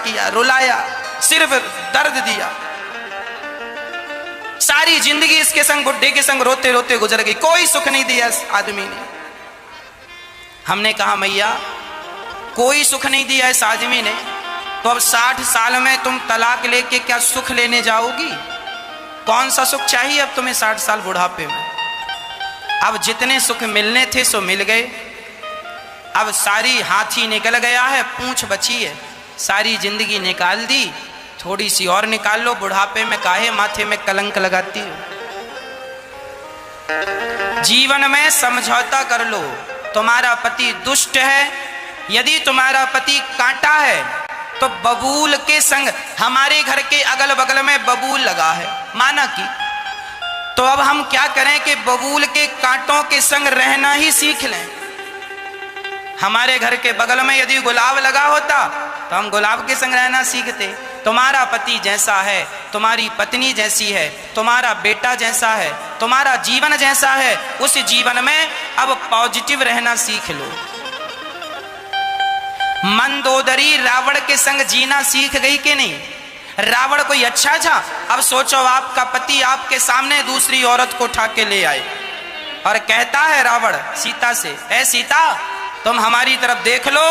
किया, रुलाया, सिर्फ दर्द दिया। सारी जिंदगी इसके संग, बुढ़े के संग रोते रोते गुजर गई, कोई सुख नहीं दिया इस आदमी ने। हमने कहा मैया कोई सुख नहीं दिया इस आदमी ने, तो अब 60 साल में तुम तलाक लेके क्या सुख लेने जाओगी? कौन सा सुख चाहिए अब तुम्हें 60 साल बुढ़ापे में? अब जितने सुख मिलने थे सो मिल गए। अब सारी हाथी निकल गया है, पूंछ बची है, सारी जिंदगी निकाल दी, थोड़ी सी और निकाल लो, बुढ़ापे में काहे माथे में कलंक लगाती हो? जीवन में समझौता कर लो। तुम्हारा पति दुष्ट है, यदि तुम्हारा पति कांटा है तो बबूल के संग, हमारे घर के अगल बगल में बबूल लगा है, माना कि, तो अब हम क्या करें कि बबूल के कांटों के संग रहना ही सीख लें। हमारे घर के बगल में यदि गुलाब लगा होता तो हम गुलाब के संग रहना सीखते। तुम्हारा पति जैसा है, तुम्हारी पत्नी जैसी है, तुम्हारा बेटा जैसा है, तुम्हारा जीवन जैसा है, उस जीवन में अब पॉजिटिव रहना सीख लो। मंदोदरी रावण के संग जीना सीख गई कि नहीं? रावण कोई अच्छा था? अब सोचो आपका पति आपके सामने दूसरी औरत को उठा के ले आए और कहता है रावण सीता से, ऐ सीता तुम हमारी तरफ देख लो,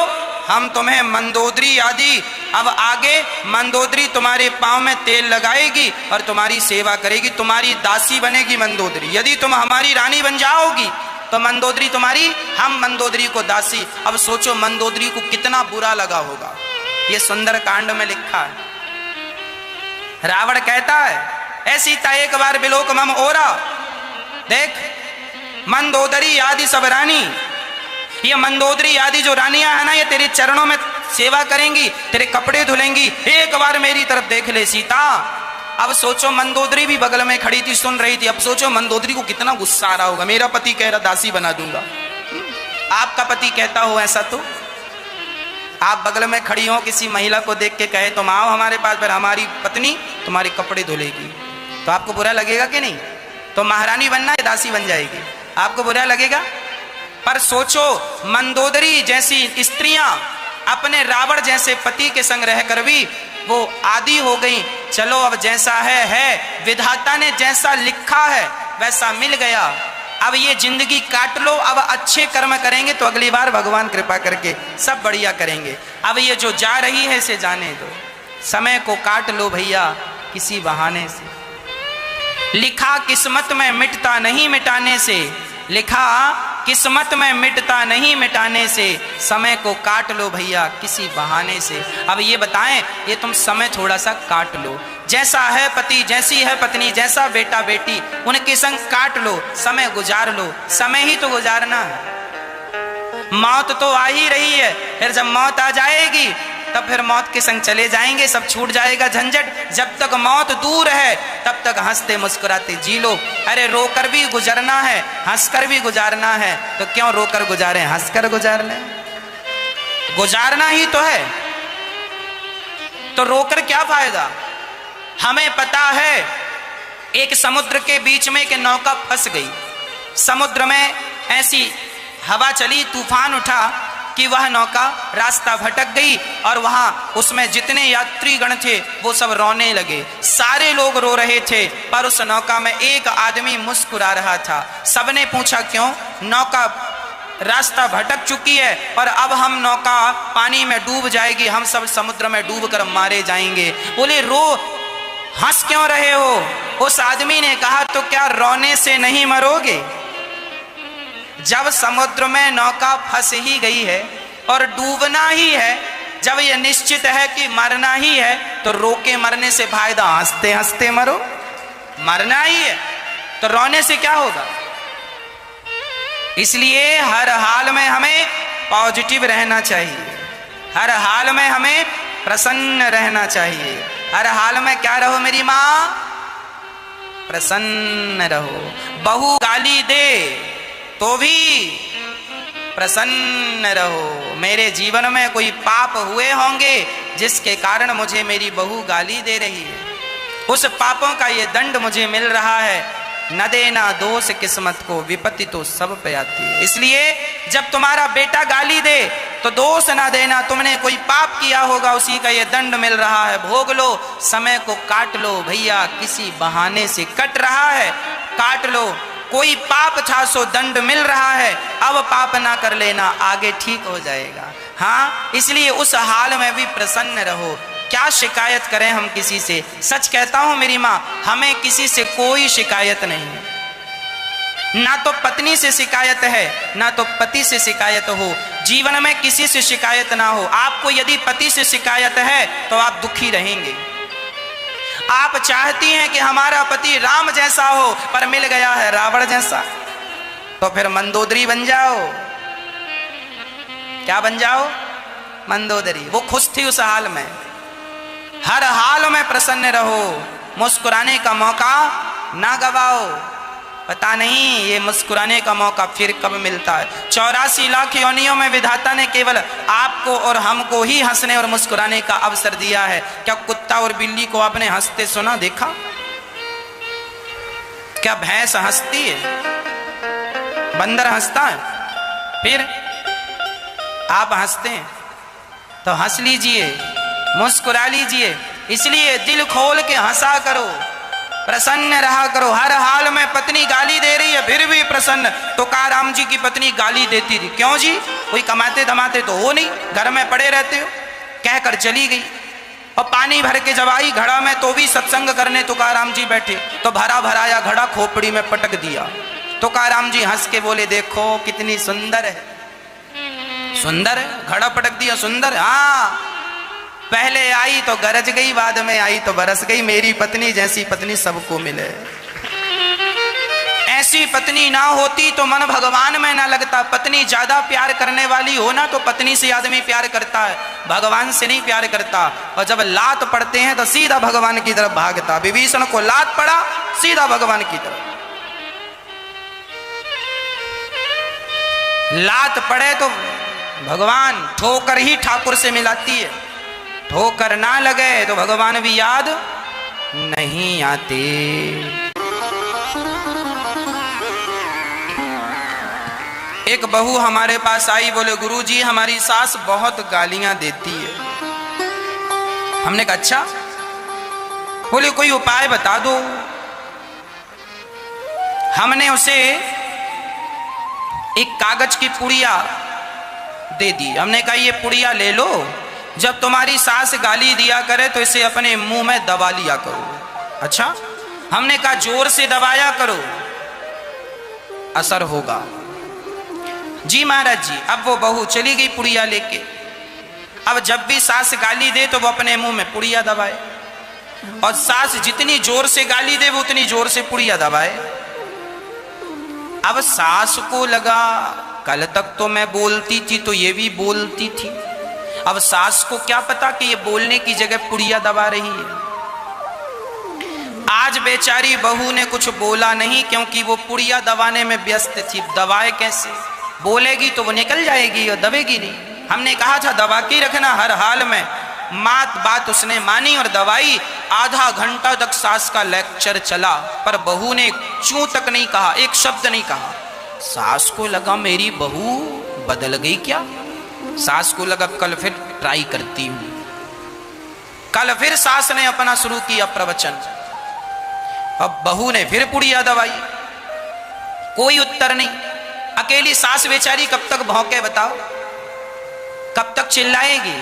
हम तुम्हें मंदोदरी आदि, अब आगे मंदोदरी तुम्हारे पांव में तेल लगाएगी और तुम्हारी सेवा करेगी, तुम्हारी दासी बनेगी मंदोदरी। यदि तुम हमारी रानी बन जाओगी तो मंदोदरी तुम्हारी, हम मंदोदरी को दासी। अब सोचो मंदोदरी को कितना बुरा लगा होगा। ये सुंदर कांड में लिखा है। रावण कहता है, ऐ सीता एक बार बिलोक मम ओरा, देख मंदोदरी आदि सब रानी, ये मंदोदरी आदि जो रानियां है ना, ये तेरे चरणों में सेवा करेंगी, तेरे कपड़े धुलेंगी, एक बार मेरी तरफ देख ले सीता। अब सोचो मंदोदरी भी बगल में खड़ी थी, सुन रही थी। अब सोचो मंदोदरी को कितना गुस्सा आ रहा होगा, मेरा पति कह रहा दासी बना दूंगा। आपका पति कहता हो ऐसा, तो आप बगल में खड़ी हो, किसी महिला को देख के कहे तुम आओ हमारे पास, फिर हमारी पत्नी तुम्हारे कपड़े धुलेगी, तो आपको बुरा लगेगा कि नहीं? तो महारानी बनना है, दासी बन जाएगी, आपको बुरा लगेगा? पर सोचो मंदोदरी जैसी स्त्रियां अपने रावण जैसे पति के संग रहकर भी वो आदी हो गई। चलो अब जैसा है, विधाता ने जैसा लिखा है वैसा मिल गया। अब ये जिंदगी काट लो, अब अच्छे कर्म करेंगे तो अगली बार भगवान कृपा करके सब बढ़िया करेंगे। अब ये जो जा रही है इसे जाने दो, समय को काट लो भैया किसी बहाने से। लिखा किस्मत में मिटता नहीं मिटाने से, लिखा किस्मत में मिटता नहीं मिटाने से, समय को काट लो भैया किसी बहाने से। अब ये बताएं, ये तुम समय थोड़ा सा काट लो, जैसा है पति, जैसी है पत्नी, जैसा बेटा बेटी, उनके संग काट लो, समय गुजार लो। समय ही तो गुजारना है। मौत तो आ ही रही है, फिर जब मौत आ जाएगी तब फिर मौत के संग चले जाएंगे, सब छूट जाएगा झंझट। जब तक मौत दूर है तब तक हंसते मुस्कुराते जी लो। अरे रोकर भी गुजरना है, हंसकर भी गुजारना है, तो क्यों रोकर गुजारें, हंसकर गुजार लें। गुजारना ही तो है, तो रोकर क्या फायदा। हमें पता है एक समुद्र के बीच में एक नौका फंस गई, समुद्र में ऐसी हवा चली, तूफान उठा कि वह नौका रास्ता भटक गई और वहां उसमें जितने यात्रीगण थे वो सब रोने लगे। सारे लोग रो रहे थे, पर उस नौका में एक आदमी मुस्कुरा रहा था। सबने पूछा क्यों? नौका रास्ता भटक चुकी है और अब हम नौका पानी में डूब जाएगी, हम सब समुद्र में डूब कर मारे जाएंगे। बोले रो, हंस क्यों रहे हो? उस आदमी ने कहा तो क्या रोने से नहीं मरोगे? जब समुद्र में नौका फंस ही गई है और डूबना ही है, जब यह निश्चित है कि मरना ही है, तो रो के मरने से फायदा, हंसते हंसते मरो। मरना ही है तो रोने से क्या होगा? इसलिए हर हाल में हमें पॉजिटिव रहना चाहिए, हर हाल में हमें प्रसन्न रहना चाहिए। हर हाल में क्या रहो मेरी माँ? प्रसन्न रहो। बहू गाली दे तो भी प्रसन्न रहो। मेरे जीवन में कोई पाप हुए होंगे जिसके कारण मुझे मेरी बहू गाली दे रही है, उस पापों का ये दंड मुझे मिल रहा है। न देना दोष किस्मत को, विपत्ति तो सब पे आती है। इसलिए जब तुम्हारा बेटा गाली दे तो दोष ना देना, तुमने कोई पाप किया होगा, उसी का ये दंड मिल रहा है, भोग लो, समय को काट लो भैया, किसी बहाने से कट रहा है, काट लो। कोई पाप था सो दंड मिल रहा है, अब पाप ना कर लेना, आगे ठीक हो जाएगा। हाँ, इसलिए उस हाल में भी प्रसन्न रहो। क्या शिकायत करें हम किसी से? सच कहता हूं मेरी माँ, हमें किसी से कोई शिकायत नहीं है, ना तो पत्नी से शिकायत है, ना तो पति से शिकायत हो। जीवन में किसी से शिकायत ना हो। आपको यदि पति से शिकायत है तो आप दुखी रहेंगे। आप चाहती हैं कि हमारा पति राम जैसा हो, पर मिल गया है रावण जैसा, तो फिर मंदोदरी बन जाओ। क्या बन जाओ? मंदोदरी। वो खुश थी उस हाल में। हर हाल में प्रसन्न रहो, मुस्कुराने का मौका ना गवाओ। पता नहीं ये मुस्कुराने का मौका फिर कब मिलता है। 84 लाख योनियों में विधाता ने केवल आपको और हमको ही हंसने और मुस्कुराने का अवसर दिया है। क्या कुत्ता और बिल्ली को आपने हंसते सुना, देखा? क्या भैंस हंसती है? बंदर हंसता है? फिर आप हंसते हैं तो हंस लीजिए, मुस्कुरा लीजिए। इसलिए दिल खोल के हंसा करो, प्रसन्न रहा करो। हर हाल में पत्नी गाली दे रही है फिर भी प्रसन्न। तुकाराम जी की पत्नी गाली देती थी, क्यों जी? कोई कमाते धमाते तो हो नहीं, घर में पड़े रहते हो, कहकर चली गई। और पानी भर के जब आई घड़ा में तो भी सत्संग करने तुकाराम जी बैठे, तो भरा भराया घड़ा खोपड़ी में पटक दिया। तुकाराम जी हंस के बोले, देखो कितनी सुंदर है। सुंदर है? घड़ा पटक दिया, सुंदर? हाँ, पहले आई तो गरज गई, बाद में आई तो बरस गई। मेरी पत्नी जैसी पत्नी सबको मिले। ऐसी पत्नी ना होती तो मन भगवान में ना लगता। पत्नी ज्यादा प्यार करने वाली हो ना तो पत्नी से आदमी प्यार करता है, भगवान से नहीं प्यार करता। और जब लात पड़ते हैं तो सीधा भगवान की तरफ भागता। विभीषण को लात पड़ा, सीधा भगवान की तरफ। लात पड़े तो भगवान, ठोकर ही ठाकुर से मिलाती है। ठोकर ना लगे तो भगवान भी याद नहीं आते। एक बहू हमारे पास आई, बोले गुरुजी हमारी सास बहुत गालियां देती है। हमने कहा अच्छा? बोले कोई उपाय बता दो। हमने उसे एक कागज की पुड़िया दे दी। हमने कहा ये पुड़िया ले लो, जब तुम्हारी सास गाली दिया करे तो इसे अपने मुंह में दबा लिया करो। अच्छा? हमने कहा जोर से दबाया करो, असर होगा। जी महाराज जी। अब वो बहू चली गई पुड़िया लेके। अब जब भी सास गाली दे तो वो अपने मुंह में पुड़िया दबाए, और सास जितनी जोर से गाली दे वो उतनी जोर से पुड़िया दबाए। अब सास को लगा कल तक तो मैं बोलती थी तो ये भी बोलती थी, अब सास को क्या पता कि ये बोलने की जगह पुड़िया दबा रही है। आज बेचारी बहू ने कुछ बोला नहीं, क्योंकि वो पुड़िया दबाने में व्यस्त थी। दबाए कैसे? बोलेगी तो वो निकल जाएगी और दबेगी नहीं। हमने कहा था दबा के रखना हर हाल में। बात उसने मानी और दवाई। आधा घंटा तक सास का लेक्चर चला, पर बहू ने चूं तक नहीं कहा, एक शब्द नहीं कहा। सास को लगा मेरी बहू बदल गई क्या? सास को लगा कल फिर ट्राई करती हूं। कल फिर सास ने अपना शुरू किया प्रवचन। अब बहू ने फिर पुड़िया दवाई, कोई उत्तर नहीं। अकेली सास बेचारी कब तक भौंके बताओ? कब तक चिल्लाएगी?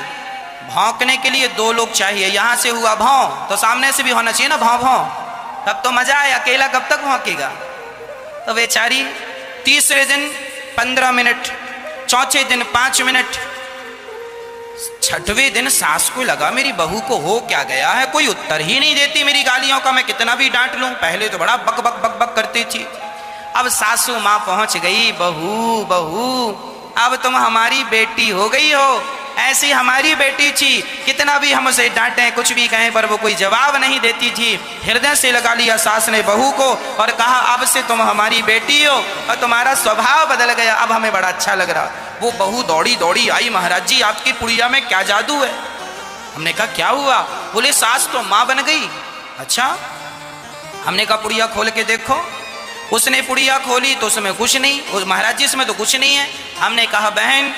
भौंकने के लिए दो लोग चाहिए। यहां से हुआ भौं तो सामने से भी होना चाहिए ना, भौं भौं, तब तो मजा आए। अकेला कब तक भौंकेगा? तो बेचारी तीसरे दिन 15 मिनट, चौथे दिन 5 मिनट, छठवें दिन सास को लगा मेरी बहू को हो क्या गया है, कोई उत्तर ही नहीं देती मेरी गालियों का, मैं कितना भी डांट लूं। पहले तो बड़ा बक बक बक बक करती थी। अब सासू मां पहुंच गई, बहू बहू अब तुम हमारी बेटी हो गई हो। ऐसी हमारी बेटी थी, कितना भी हम उसे डांटें कुछ भी कहें पर वो कोई जवाब नहीं देती थी। हृदय से लगा लिया सास ने बहू को और कहा अब से तुम हमारी बेटी हो और तुम्हारा स्वभाव बदल गया, अब हमें बड़ा अच्छा लग रहा। वो बहू दौड़ी दौड़ी आई, महाराज जी आपकी पुड़िया में क्या जादू है? हमने कहा क्या हुआ? बोले सास तो माँ बन गई। अच्छा? हमने कहा पुड़िया खोल के देखो। उसने पुड़िया खोली तो उसमें कुछ नहीं। महाराज जी इसमें तो कुछ नहीं है। हमने कहा बहन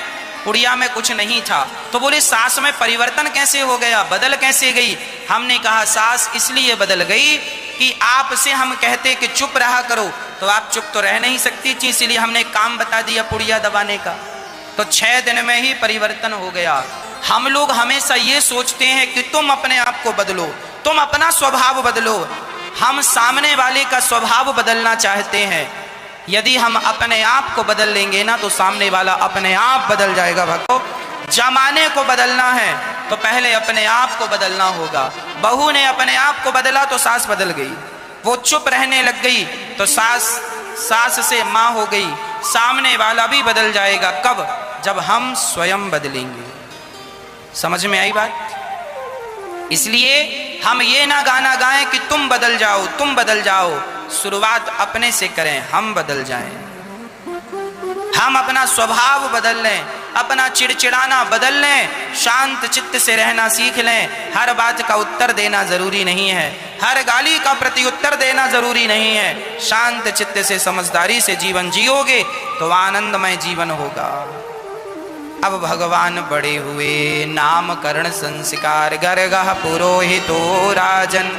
पुड़िया में कुछ नहीं था। तो बोले सास में परिवर्तन कैसे हो गया, बदल कैसे गई? हमने कहा सास इसलिए बदल गई कि आपसे हम कहते कि चुप रहा करो तो आप चुप तो रह नहीं सकती थी, इसलिए हमने काम बता दिया पुड़िया दबाने का, तो 6 दिन में ही परिवर्तन हो गया। हम लोग हमेशा ये सोचते हैं कि तुम अपने आप को बदलो, तुम अपना स्वभाव बदलो। हम सामने वाले का स्वभाव बदलना चाहते हैं। यदि हम अपने आप को बदल लेंगे ना तो सामने वाला अपने आप बदल जाएगा। भक्तों, जमाने को बदलना है तो पहले अपने आप को बदलना होगा। बहू ने अपने आप को बदला तो सास बदल गई, वो चुप रहने लग गई तो सास से माँ हो गई। सामने वाला भी बदल जाएगा, कब? जब हम स्वयं बदलेंगे। समझ में आई बात? इसलिए हम ये ना गाना गाएं कि तुम बदल जाओ, तुम बदल जाओ। शुरुआत अपने से करें, हम बदल जाएं, हम अपना स्वभाव बदल लें, अपना चिड़चिड़ाना बदल लें, शांत चित्त से रहना सीख लें। हर बात का उत्तर देना जरूरी नहीं है, हर गाली का प्रति उत्तर देना जरूरी नहीं है। शांत चित्त से समझदारी से जीवन जियोगे तो आनंदमय जीवन होगा। अब भगवान बड़े हुए, नामकरण संस्कार गर्गः पुरोहितो राजन,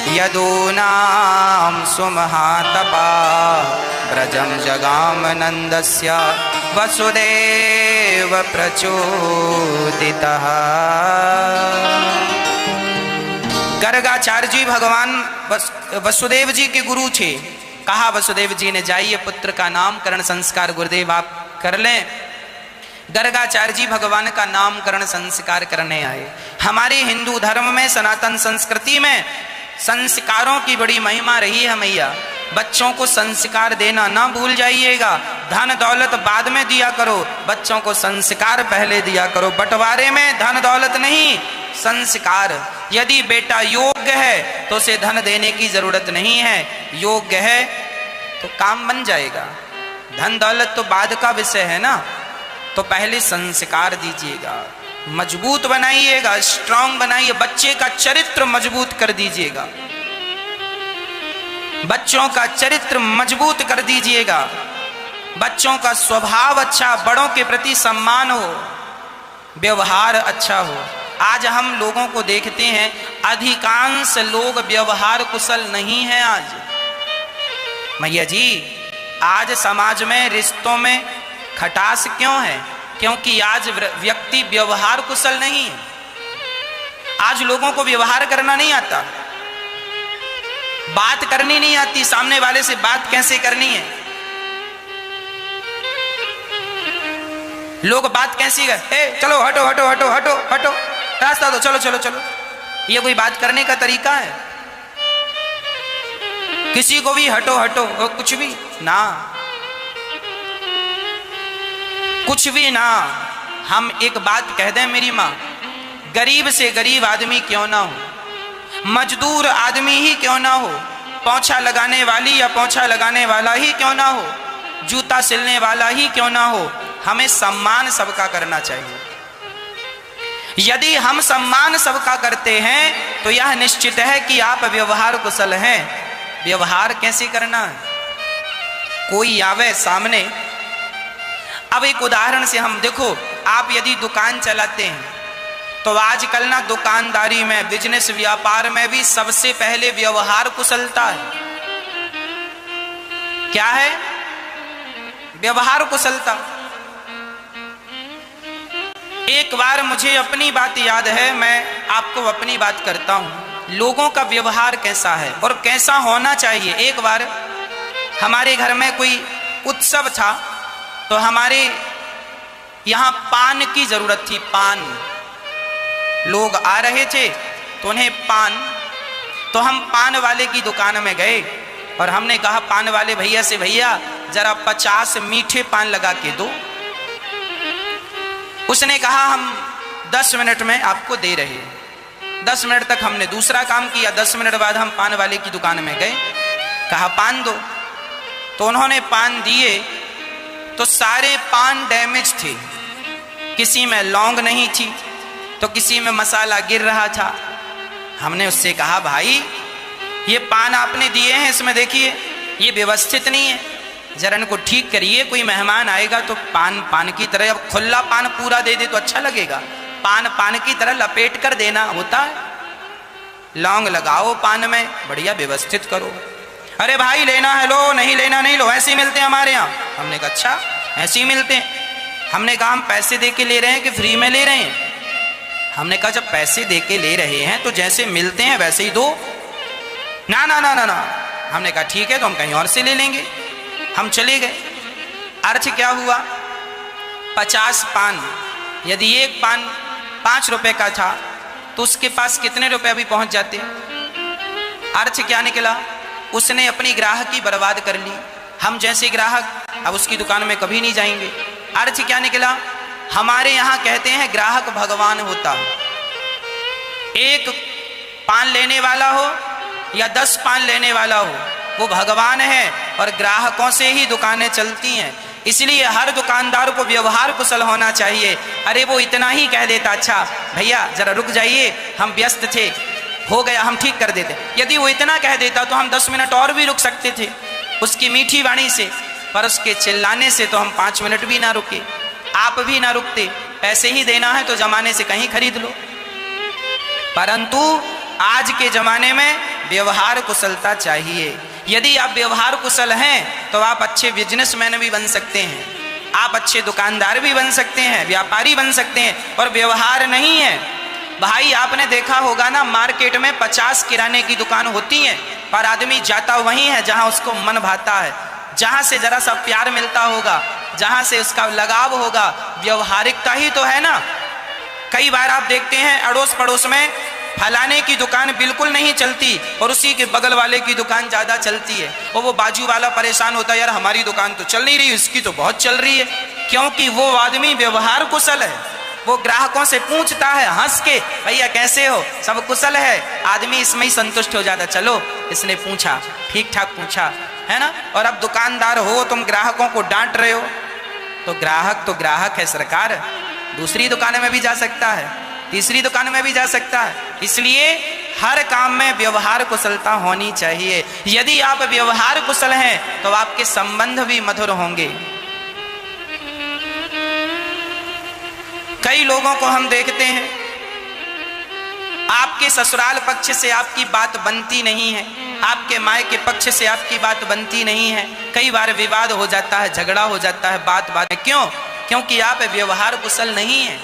यदूनां सुमहातपा ब्रजं जगाम नंदस्य वसुदेव प्रचोदितः। गर्गाचार्य जी भगवान वसुदेव जी के गुरु थे। कहा वसुदेव जी ने जाइए पुत्र का नामकरण संस्कार गुरुदेव आप कर लें। गर्गाचार्य जी भगवान का नामकरण संस्कार करने आए। हमारे हिंदू धर्म में, सनातन संस्कृति में संस्कारों की बड़ी महिमा रही है मैया। बच्चों को संस्कार देना ना भूल जाइएगा। धन दौलत बाद में दिया करो, बच्चों को संस्कार पहले दिया करो। बंटवारे में धन दौलत नहीं, संस्कार। यदि बेटा योग्य है तो उसे धन देने की जरूरत नहीं है, योग्य है तो काम बन जाएगा। धन दौलत तो बाद का विषय है ना, तो पहले संस्कार दीजिएगा, मजबूत बनाइएगा, स्ट्रांग बनाइए, बच्चे का चरित्र मजबूत कर दीजिएगा, बच्चों का चरित्र मजबूत कर दीजिएगा, बच्चों का स्वभाव अच्छा, बड़ों के प्रति सम्मान हो, व्यवहार अच्छा हो। आज हम लोगों को देखते हैं अधिकांश लोग व्यवहार कुशल नहीं है। आज मैया जी, आज समाज में रिश्तों में खटास क्यों है? क्योंकि आज व्यक्ति व्यवहार कुशल नहीं है। आज लोगों को व्यवहार करना नहीं आता, बात करनी नहीं आती, सामने वाले से बात कैसे करनी है, लोग बात कैसी करते, चलो हटो हटो हटो हटो हटो, रास्ता दो, चलो चलो चलो, ये कोई बात करने का तरीका है? किसी को भी हटो हटो कुछ भी ना, कुछ भी ना। हम एक बात कह दें मेरी माँ, गरीब से गरीब आदमी क्यों ना हो, मजदूर आदमी ही क्यों ना हो, पोंछा लगाने वाली या पोंछा लगाने वाला ही क्यों ना हो, जूता सिलने वाला ही क्यों ना हो, हमें सम्मान सबका करना चाहिए। यदि हम सम्मान सबका करते हैं तो यह निश्चित है कि आप व्यवहार कुशल हैं। व्यवहार कैसे करना है? कोई आवे सामने, अब एक उदाहरण से हम देखो, आप यदि दुकान चलाते हैं तो आजकल ना दुकानदारी में, बिजनेस व्यापार में भी सबसे पहले व्यवहार कुशलता है। क्या है? व्यवहार कुशलता। एक बार मुझे अपनी बात याद है, मैं आपको अपनी बात करता हूं, लोगों का व्यवहार कैसा है और कैसा होना चाहिए। एक बार हमारे घर में कोई उत्सव था तो हमारे यहाँ पान की जरूरत थी। पान, लोग आ रहे थे तो उन्हें पान, तो हम पान वाले की दुकान में गए और हमने कहा पान वाले भैया से, भैया जरा 50 मीठे पान लगा के दो। उसने कहा हम 10 मिनट में आपको दे रहे हैं। 10 मिनट तक हमने दूसरा काम किया। 10 मिनट बाद हम पान वाले की दुकान में गए, कहा पान दो, तो उन्होंने पान दिए तो सारे पान डैमेज थे, किसी में लौंग नहीं थी तो किसी में मसाला गिर रहा था। हमने उससे कहा भाई ये पान आपने दिए हैं, इसमें देखिए ये व्यवस्थित नहीं है, जरा इनको ठीक करिए, कोई मेहमान आएगा तो पान की तरह, अब खुला पान पूरा दे दे तो अच्छा लगेगा, पान की तरह लपेट कर देना होता है। लौंग लगाओ पान में, बढ़िया व्यवस्थित करो। अरे भाई लेना है लो, नहीं लेना नहीं लो, ऐसे ही मिलते हैं हमारे यहाँ। हमने कहा अच्छा ऐसे ही मिलते हैं। हमने कहा हम पैसे दे के ले रहे हैं कि फ्री में ले रहे हैं? हमने कहा जब पैसे दे के ले रहे हैं तो जैसे मिलते हैं वैसे ही दो। ना ना ना ना ना। हमने कहा ठीक है तो हम कहीं और से ले लेंगे। हम चले गए। अर्थ क्या हुआ, 50 पान, यदि एक पान 5 रुपए का था तो उसके पास कितने रुपए अभी पहुंच जाते? अर्थ क्या निकला, उसने अपनी ग्राहकी बर्बाद कर ली। हम जैसे ग्राहक अब उसकी दुकान में कभी नहीं जाएंगे। अर्थ क्या निकला, हमारे यहाँ कहते हैं ग्राहक भगवान होता है। एक पान लेने वाला हो या 10 पान लेने वाला हो, वो भगवान है और ग्राहकों से ही दुकानें चलती हैं। इसलिए हर दुकानदार को व्यवहार कुशल होना चाहिए। अरे वो इतना ही कह देता, अच्छा भैया जरा रुक जाइए हम व्यस्त थे, हो गया, हम ठीक कर देते। यदि वो इतना कह देता तो हम 10 मिनट और भी रुक सकते थे उसकी मीठी वाणी से, पर उसके चिल्लाने से तो हम 5 मिनट भी ना रुके, आप भी ना रुकते। पैसे ही देना है तो जमाने से कहीं खरीद लो। परंतु आज के जमाने में व्यवहार कुशलता चाहिए। यदि आप व्यवहार कुशल हैं तो आप अच्छे बिजनेसमैन भी बन सकते हैं, आप अच्छे दुकानदार भी बन सकते हैं, व्यापारी बन सकते हैं। और व्यवहार नहीं है भाई, आपने देखा होगा ना मार्केट में 50 किराने की दुकान होती है, पर आदमी जाता वहीं है जहां उसको मन भाता है, जहां से जरा सा प्यार मिलता होगा, जहां से उसका लगाव होगा। व्यवहारिकता ही तो है ना। कई बार आप देखते हैं अड़ोस पड़ोस में फलाने की दुकान बिल्कुल नहीं चलती और उसी के बगल वाले की दुकान ज्यादा चलती है, और वो बाजू वाला परेशान होता है, यार हमारी दुकान तो चल नहीं रही, इसकी तो बहुत चल रही है। क्योंकि वो आदमी व्यवहार कुशल है, वो ग्राहकों से पूछता है हंस के, भैया कैसे हो, सब कुशल है। आदमी इसमें ही संतुष्ट हो जाता, चलो इसने पूछा, ठीक ठाक पूछा, है ना। और अब दुकानदार हो तुम ग्राहकों को डांट रहे हो, तो ग्राहक है सरकार, दूसरी दुकान में भी जा सकता है, तीसरी दुकान में भी जा सकता है। इसलिए हर काम में व्यवहार कुशलता होनी चाहिए। यदि आप व्यवहार कुशल हैं तो आपके संबंध भी मधुर होंगे। कई लोगों को हम देखते हैं आपके ससुराल पक्ष से आपकी बात बनती नहीं है, आपके मायके के पक्ष से आपकी बात बनती नहीं है। कई बार विवाद हो जाता है, झगड़ा हो जाता है, बात में। क्यों? क्योंकि आप व्यवहार कुशल नहीं है।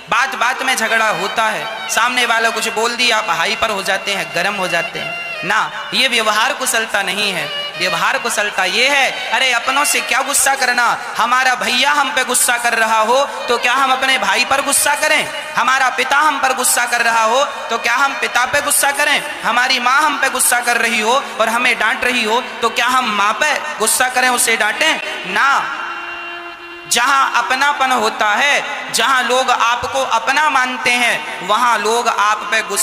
बात बात में झगड़ा होता है, सामने वाला कुछ बोल दिया आप हाइपर हो जाते हैं, गर्म हो जाते हैं ना। ये व्यवहार कुशलता नहीं है। व्यवहार कुशलता ये है, अरे अपनों से क्या गुस्सा करना, हमारा भैया हम पे गुस्सा कर रहा हो तो क्या हम अपने भाई पर गुस्सा करें? हमारा पिता हम पर गुस्सा कर रहा हो तो क्या हम पिता पे गुस्सा करें? हमारी माँ हम पे गुस्सा कर रही हो और हमें डांट रही हो तो क्या हम माँ पे गुस्सा करें, उसे डांटें? ना। जहां अपनापन होता है, जहां लोग आपको अपना मानते हैं, वहां लोग आप पे गुस्सा